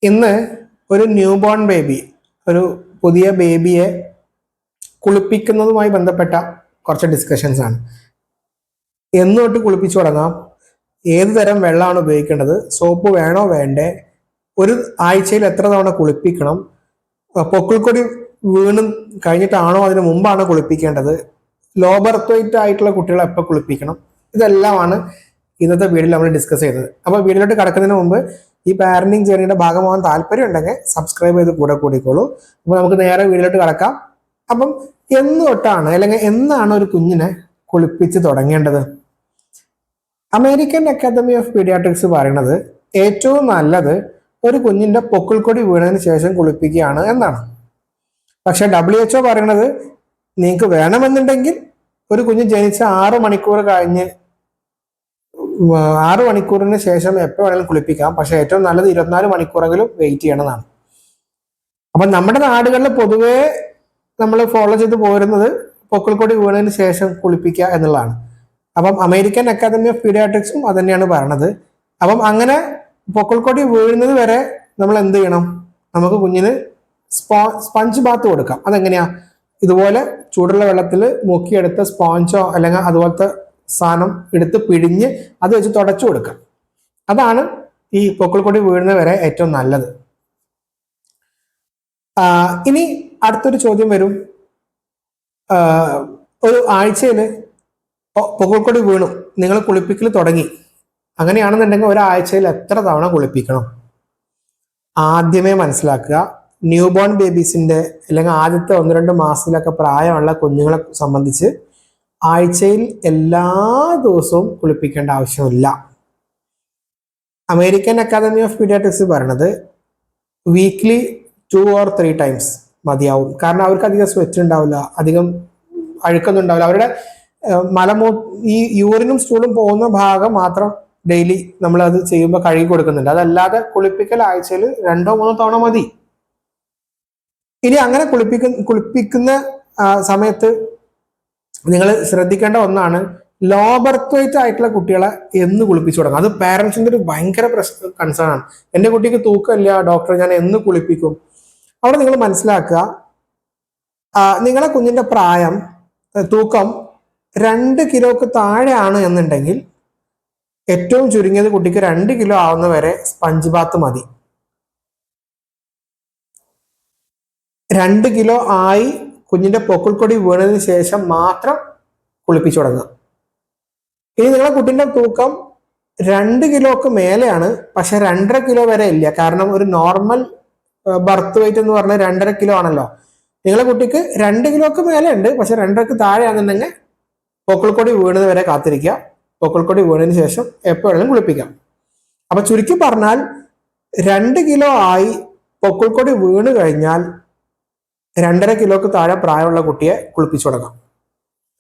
ഇന്ന് ഒരു new born baby, ഒരു പുതിയ ബേബിയെ കുളിപ്പിക്കുന്നതുമായി ബന്ധപ്പെട്ട കുറച്ച് ഡിസ്കഷൻസ് ആണ്. എന്ന് തൊട്ട് കുളിപ്പിച്ചു തുടങ്ങാം, ഏത് തരം വെള്ളമാണ് ഉപയോഗിക്കേണ്ടത്, സോപ്പ് വേണോ വേണ്ടേ, ഒരു ആഴ്ചയിൽ എത്ര തവണ കുളിപ്പിക്കണം, പൊക്കിൾക്കൊടി വീണ് കഴിഞ്ഞിട്ടാണോ അതിന് മുമ്പാണ് കുളിപ്പിക്കേണ്ടത്, ലോ ബർത്ത് വെയിറ്റ് ആയിട്ടുള്ള കുട്ടികളെ എപ്പോൾ കുളിപ്പിക്കണം, ഇതെല്ലാമാണ് ഇന്നത്തെ വീഡിയോയിൽ നമ്മൾ ഡിസ്കസ് ചെയ്തത്. അപ്പോൾ വീഡിയോയിലോട്ട് കടക്കുന്നതിന് മുമ്പ് ഈ പാരന്റിങ് ജേർണിയുടെ ഭാഗമാകാൻ താല്പര്യം ഉണ്ടെങ്കിൽ സബ്സ്ക്രൈബ് ചെയ്ത് കൂടെ കൂടിക്കോളൂ. അപ്പോൾ നമുക്ക് നേരെ വീഡിയോയിലോട്ട് കടക്കാം. അപ്പം എന്ന് തൊട്ടാണ് അല്ലെങ്കിൽ എന്നാണ് ഒരു കുഞ്ഞിനെ കുളിപ്പിച്ച് തുടങ്ങേണ്ടത്? അമേരിക്കൻ അക്കാദമി ഓഫ് പീഡിയാട്രിക്സ് പറയുന്നത് ഏറ്റവും നല്ലത് ഒരു കുഞ്ഞിന്റെ പൊക്കിൾക്കൊടി വീണതിന് ശേഷം കുളിപ്പിക്കുകയാണ് എന്നാണ്. പക്ഷെ WHO പറയുന്നത് നിങ്ങൾക്ക് വേണമെന്നുണ്ടെങ്കിൽ ഒരു കുഞ്ഞ് ജനിച്ച 6 മണിക്കൂർ കഴിഞ്ഞ് 6 മണിക്കൂറിന് ശേഷം എപ്പോൾ വേണമെങ്കിലും കുളിപ്പിക്കാം. പക്ഷെ ഏറ്റവും നല്ലത് 24 മണിക്കൂറെങ്കിലും വെയിറ്റ് ചെയ്യണമെന്നാണ്. അപ്പൊ നമ്മുടെ നാടുകളിൽ പൊതുവേ നമ്മൾ ഫോളോ ചെയ്ത് പോരുന്നത് പൊക്കിൾക്കൊടി വീണതിന് ശേഷം കുളിപ്പിക്കുക എന്നുള്ളതാണ്. അപ്പം അമേരിക്കൻ അക്കാദമി ഓഫ് പീഡിയാട്രിക്സും അത് തന്നെയാണ് പറയണത്. അപ്പം അങ്ങനെ പൊക്കിൾക്കൊടി വീഴുന്നത് വരെ നമ്മൾ എന്ത് ചെയ്യണം? നമുക്ക് കുഞ്ഞിന് സ്പഞ്ച് ബാത്ത് കൊടുക്കാം. അതെങ്ങനെയാ? ഇതുപോലെ ചൂടുള്ള വെള്ളത്തിൽ മുക്കിയെടുത്ത സ്പോഞ്ചോ അല്ലെങ്കിൽ അതുപോലത്തെ സാധനം എടുത്ത് പിഴിഞ്ഞ് അത് വെച്ച് തുടച്ചു കൊടുക്കാം. അതാണ് ഈ പൊക്കിൾക്കൊടി വീഴുന്നത് വരെ ഏറ്റവും നല്ലത്. ഇനി അടുത്തൊരു ചോദ്യം വരും, ഒരു ആഴ്ചയിൽ പൊക്കിൾക്കൊടി വീണു, നിങ്ങൾ കുളിപ്പിക്കൽ തുടങ്ങി, അങ്ങനെയാണെന്നുണ്ടെങ്കിൽ ഒരാഴ്ചയിൽ എത്ര തവണ കുളിപ്പിക്കണം? ആദ്യമേ മനസ്സിലാക്കുക, ന്യൂ ബോൺ ബേബീസിന്റെ അല്ലെങ്കിൽ ആദ്യത്തെ 1-2 മാസത്തിലൊക്കെ പ്രായമുള്ള കുഞ്ഞുങ്ങളെ സംബന്ധിച്ച് ആഴ്ചയിൽ എല്ലാ ദിവസവും കുളിപ്പിക്കേണ്ട ആവശ്യമില്ല. അമേരിക്കൻ അക്കാദമി ഓഫ് പീഡിയാട്രിക്സ് പറയണത് വീക്ക്ലി 2 or 3 times മതിയാവും. കാരണം അവർക്ക് അധികം സ്വെറ്റ് ഉണ്ടാവില്ല, അധികം അഴുക്കൊന്നും ഉണ്ടാവില്ല. അവരുടെ ഈ യൂറിനും സ്റ്റൂളും പോകുന്ന ഭാഗം മാത്രം ഡെയിലി നമ്മൾ അത് ചെയ്യുമ്പോൾ കഴുകി കൊടുക്കുന്നുണ്ട്. അതല്ലാതെ കുളിപ്പിക്കൽ ആഴ്ചയിൽ 2-3 തവണ മതി. ഇനി അങ്ങനെ കുളിപ്പിക്കുന്ന സമയത്ത് നിങ്ങൾ ശ്രദ്ധിക്കേണ്ട ഒന്നാണ്, ലോ ബർത്ത് വെയിറ്റ് ആയിട്ടുള്ള കുട്ടികളെ എന്ന് കുളിപ്പിച്ചു തുടങ്ങും. അത് പാരന്റ്സിന്റെ ഒരു ഭയങ്കര കൺസേൺ ആണ്. എൻ്റെ കുട്ടിക്ക് തൂക്കമില്ല ഡോക്ടർ, ഞാൻ എന്ന് കുളിപ്പിക്കും? അവിടെ നിങ്ങൾ മനസ്സിലാക്കുക, നിങ്ങളെ കുഞ്ഞിന്റെ പ്രായം, തൂക്കം 2 കിലോക്ക് താഴെയാണ് എന്നുണ്ടെങ്കിൽ ഏറ്റവും ചുരുങ്ങിയത് കുട്ടിക്ക് 2 കിലോ ആവുന്ന വരെ സ്പഞ്ച് ബാത്ത് മതി. 2 കിലോ ആയി കുഞ്ഞിന്റെ പൊക്കിൾക്കൊടി വീണതിന് ശേഷം മാത്രം കുളിപ്പിച്ചു തുടങ്ങുക. ഇനി നിങ്ങളെ കുട്ടിന്റെ തൂക്കം 2 കിലോക്ക് മേലെയാണ്, പക്ഷെ 2.5 കിലോ വരെ ഇല്ല. കാരണം ഒരു നോർമൽ ബർത്ത് വെയിറ്റ് എന്ന് പറഞ്ഞാൽ 2.5 കിലോ ആണല്ലോ. നിങ്ങളെ കുട്ടിക്ക് 2 കിലോക്ക് മേലെ ഉണ്ട്, പക്ഷെ 2.5 താഴെയാണെന്നുണ്ടെങ്കിൽ പൊക്കിൾക്കൊടി വീണത് വരെ കാത്തിരിക്കുക. പൊക്കിൾക്കൊടി വീണതിന് ശേഷം എപ്പോഴും കുളിപ്പിക്കാം. അപ്പൊ ചുരുക്കി പറഞ്ഞാൽ 2 കിലോ ആയി പൊക്കിൾക്കൊടി വീണ് കഴിഞ്ഞാൽ 2.5 കിലോക്ക് താഴെ പ്രായമുള്ള കുട്ടിയെ കുളിപ്പിച്ചു തുടങ്ങാം.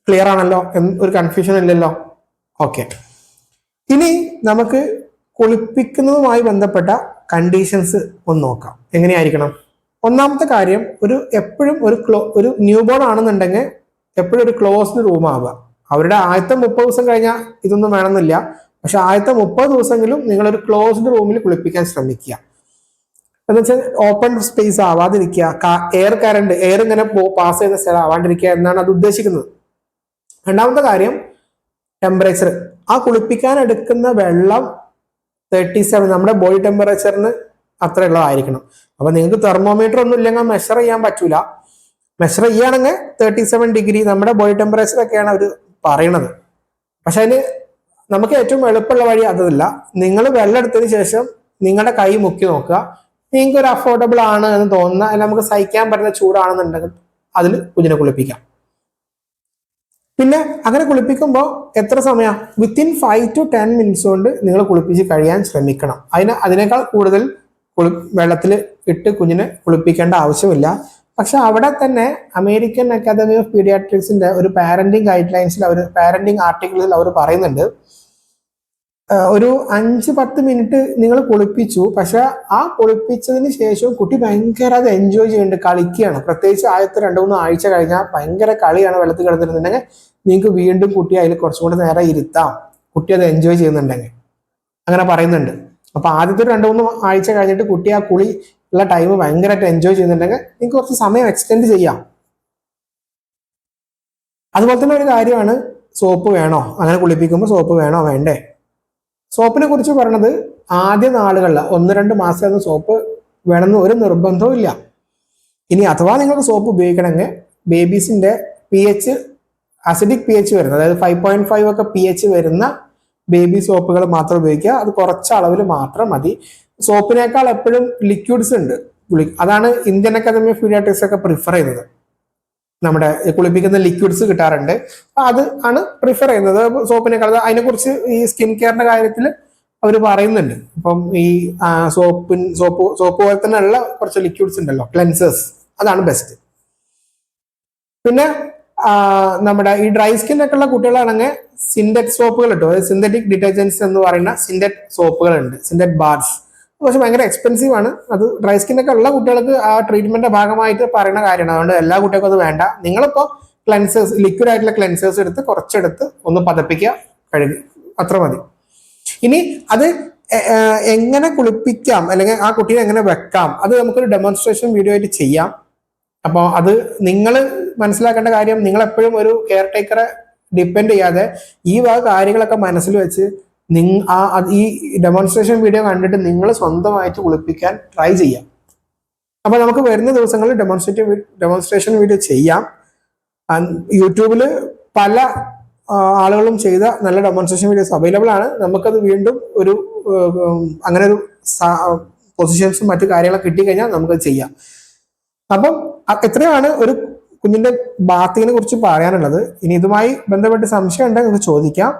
ക്ലിയർ ആണല്ലോ? ഒരു കൺഫ്യൂഷൻ ഇല്ലല്ലോ? ഓക്കെ. ഇനി നമുക്ക് കുളിപ്പിക്കുന്നതുമായി ബന്ധപ്പെട്ട കണ്ടീഷൻസ് ഒന്ന് നോക്കാം. എങ്ങനെയായിരിക്കണം? ഒന്നാമത്തെ കാര്യം, എപ്പോഴും ഒരു ന്യൂ ബോൺ ആണെന്നുണ്ടെങ്കിൽ എപ്പോഴും ഒരു ക്ലോസ്ഡ് റൂം ആവുക. അവരുടെ ആദ്യത്തെ 30 ദിവസം കഴിഞ്ഞാൽ ഇതൊന്നും വേണമെന്നില്ല, പക്ഷെ ആദ്യത്തെ 30 ദിവസമെങ്കിലും നിങ്ങളൊരു ക്ലോസ്ഡ് റൂമിൽ കുളിപ്പിക്കാൻ ശ്രമിക്കുക. എന്ന് വെച്ചാൽ ഓപ്പൺ സ്പേസ് ആവാതിരിക്കുക, എയർ ഇങ്ങനെ പാസ് ചെയ്യുന്ന സ്ഥലം ആവാണ്ടിരിക്കുക എന്നാണ് അത് ഉദ്ദേശിക്കുന്നത്. രണ്ടാമത്തെ കാര്യം, ടെമ്പറേച്ചർ. ആ കുളിപ്പിക്കാൻ എടുക്കുന്ന വെള്ളം 37 നമ്മുടെ ബോഡി ടെമ്പറേച്ചറിന് അത്ര ഉള്ളതായിരിക്കണം. അപ്പൊ നിങ്ങൾക്ക് തെർമോമീറ്റർ ഒന്നും ഇല്ലെങ്കിൽ മെഷർ ചെയ്യാൻ പറ്റൂല. മെഷർ ചെയ്യുകയാണെങ്കിൽ 37 ഡിഗ്രി നമ്മുടെ ബോഡി ടെമ്പറേച്ചർ ഒക്കെയാണ് അവർ പറയണത്. പക്ഷെ അതിന് നമുക്ക് ഏറ്റവും എളുപ്പമുള്ള വഴി അതല്ല. നിങ്ങൾ വെള്ളം എടുത്തതിന് ശേഷം നിങ്ങളുടെ കൈ മുക്കി നോക്കുക. നിങ്ങൾക്ക് ഒരു അഫോർഡബിൾ ആണ് എന്ന് തോന്നുന്ന, അല്ലെങ്കിൽ നമുക്ക് സഹിക്കാൻ പറ്റുന്ന ചൂടാണെന്നുണ്ടെങ്കിൽ അതിൽ കുഞ്ഞിനെ കുളിപ്പിക്കാം. പിന്നെ അങ്ങനെ കുളിപ്പിക്കുമ്പോൾ എത്ര സമയം? വിത്തിൻ 5 to 10 minutes കൊണ്ട് നിങ്ങൾ കുളിപ്പിച്ച് കഴിയാൻ ശ്രമിക്കണം. അതിനേക്കാൾ കൂടുതൽ വെള്ളത്തിൽ ഇട്ട് കുഞ്ഞിനെ കുളിപ്പിക്കേണ്ട ആവശ്യമില്ല. പക്ഷെ അവിടെ തന്നെ അമേരിക്കൻ അക്കാദമി ഓഫ് പീഡിയാട്രിക്സിന്റെ ഒരു പാരന്റിങ് ഗൈഡ് ലൈൻസിൽ പാരന്റിങ് ആർട്ടിക്കിളിൽ അവർ പറയുന്നുണ്ട്, ഒരു 5-10 മിനിറ്റ് നിങ്ങൾ കുളിപ്പിച്ചു, പക്ഷെ ആ കുളിപ്പിച്ചതിന് ശേഷം കുട്ടി ഭയങ്കര അത് എൻജോയ് ചെയ്യുന്നുണ്ട്, കളിക്കുകയാണ്. പ്രത്യേകിച്ച് ആദ്യത്തെ 2-3 ആഴ്ച കഴിഞ്ഞാൽ ഭയങ്കര കളിയാണ് വെള്ളത്തിൽ കിടന്നിരുന്നുണ്ടെങ്കിൽ നിങ്ങൾക്ക് വീണ്ടും കുട്ടി അതിൽ കുറച്ചും കൂടെ നേരം ഇരുത്താം, കുട്ടി അത് എൻജോയ് ചെയ്യുന്നുണ്ടെങ്കിൽ. അങ്ങനെ പറയുന്നുണ്ട്. അപ്പൊ ആദ്യത്തെ ഒരു 2-3 ആഴ്ച കഴിഞ്ഞിട്ട് കുട്ടി ആ കുളി ഉള്ള ടൈം ഭയങ്കരമായിട്ട് എൻജോയ് ചെയ്യുന്നുണ്ടെങ്കിൽ നിങ്ങൾക്ക് കുറച്ച് സമയം എക്സ്റ്റെൻഡ് ചെയ്യാം. അതുപോലെ തന്നെ ഒരു കാര്യമാണ്, സോപ്പ് വേണോ, അങ്ങനെ കുളിപ്പിക്കുമ്പോൾ സോപ്പ് വേണോ വേണ്ടേ. സോപ്പിനെ കുറിച്ച് പറയണത് ആദ്യ നാളുകളിൽ 1-2 മാസം സോപ്പ് വേണമെന്ന് ഒരു നിർബന്ധവും ഇല്ല. ഇനി അഥവാ നിങ്ങൾക്ക് സോപ്പ് ഉപയോഗിക്കണമെങ്കിൽ ബേബീസിന്റെ pH അസിഡിക് pH വരുന്നത്, അതായത് 5.5 ഒക്കെ pH വരുന്ന ബേബി സോപ്പുകൾ മാത്രം ഉപയോഗിക്കുക. അത് കുറച്ച് അളവിൽ മാത്രം മതി. സോപ്പിനേക്കാൾ എപ്പോഴും ലിക്വിഡ്സ് ഉണ്ട്. അതാണ് ഇന്ത്യൻ അക്കാദമി ഓഫ് പീഡിയാട്രിക്സ് ഒക്കെ പ്രിഫർ ചെയ്യുന്നത്. നമ്മുടെ കുളിപ്പിക്കുന്ന ലിക്വിഡ്സ് കിട്ടാറുണ്ട്, അത് ആണ് പ്രിഫർ ചെയ്യുന്നത് സോപ്പിനേക്കാൾ. അതിനെക്കുറിച്ച് ഈ സ്കിൻ കെയറിന്റെ കാര്യത്തിൽ അവർ പറയുന്നുണ്ട്. ഇപ്പം ഈ സോപ്പ് പോലെ തന്നെ ഉള്ള കുറച്ച് ലിക്വിഡ്സ് ഉണ്ടല്ലോ, ക്ലെൻസേഴ്സ്, അതാണ് ബെസ്റ്റ്. പിന്നെ നമ്മുടെ ഈ ഡ്രൈ സ്കിൻ ഒക്കെ ഉള്ള കുട്ടികളാണെങ്കിൽ സിന്തറ്റിക് സോപ്പുകൾ കിട്ടും. അതായത് സിന്തറ്റിക് ഡിറ്റർജൻസ് എന്ന് പറയുന്ന സിന്തറ്റ് സോപ്പുകൾ ഉണ്ട്, സിന്തറ്റ് ബാർസ്. പക്ഷെ ഭയങ്കര എക്സ്പെൻസീവ് ആണ്. അത് ഡ്രൈ സ്കിൻ ഒക്കെ ഉള്ള കുട്ടികൾക്ക് ആ ട്രീറ്റ്മെന്റിന്റെ ഭാഗമായിട്ട് പറയുന്ന കാര്യമാണ്. അതുകൊണ്ട് എല്ലാ കുട്ടികൾക്കും അത് വേണ്ട. നിങ്ങളിപ്പോൾ ക്ലെൻസേഴ്സ്, ലിക്വിഡ് ആയിട്ടുള്ള ക്ലെൻസേഴ്സ് എടുത്ത് കുറച്ചെടുത്ത് ഒന്ന് പതപ്പിക്കുക, കഴുകി, അത്ര മതി. ഇനി അത് എങ്ങനെ കുളിപ്പിക്കാം അല്ലെങ്കിൽ ആ കുട്ടീനെ എങ്ങനെ വെക്കാം, അത് നമുക്കൊരു ഡെമോൺസ്ട്രേഷൻ വീഡിയോ ആയിട്ട് ചെയ്യാം. അപ്പോൾ അത് നിങ്ങൾ മനസ്സിലാക്കേണ്ട കാര്യം, നിങ്ങൾ എപ്പോഴും ഒരു കെയർ ടേക്കറെ ഡിപ്പെൻഡ് ചെയ്യാതെ ഈ വക കാര്യങ്ങളൊക്കെ മനസ്സിൽ വെച്ച് ഈ ഡെമോൺസ്ട്രേഷൻ വീഡിയോ കണ്ടിട്ട് നിങ്ങൾ സ്വന്തമായിട്ട് കുളിപ്പിക്കാൻ ട്രൈ ചെയ്യാം. അപ്പൊ നമുക്ക് വരുന്ന ദിവസങ്ങളിൽ ഡെമോൺസ്ട്രേഷൻ വീഡിയോ ചെയ്യാം. യൂട്യൂബിൽ പല ആളുകളും ചെയ്ത നല്ല ഡെമോൺസ്ട്രേഷൻ വീഡിയോസ് അവൈലബിൾ ആണ്. നമുക്കത് വീണ്ടും ഒരു അങ്ങനെ ഒരു പൊസിഷൻസും മറ്റു കാര്യങ്ങളൊക്കെ കിട്ടിക്കഴിഞ്ഞാൽ നമുക്കത് ചെയ്യാം. അപ്പം എത്രയാണ് ഒരു കുഞ്ഞിന്റെ ബാത്തിനെ കുറിച്ച് പറയാനുള്ളത്. ഇനി ഇതുമായി ബന്ധപ്പെട്ട് സംശയം ഉണ്ടെങ്കിൽ നിങ്ങൾക്ക് ചോദിക്കാം.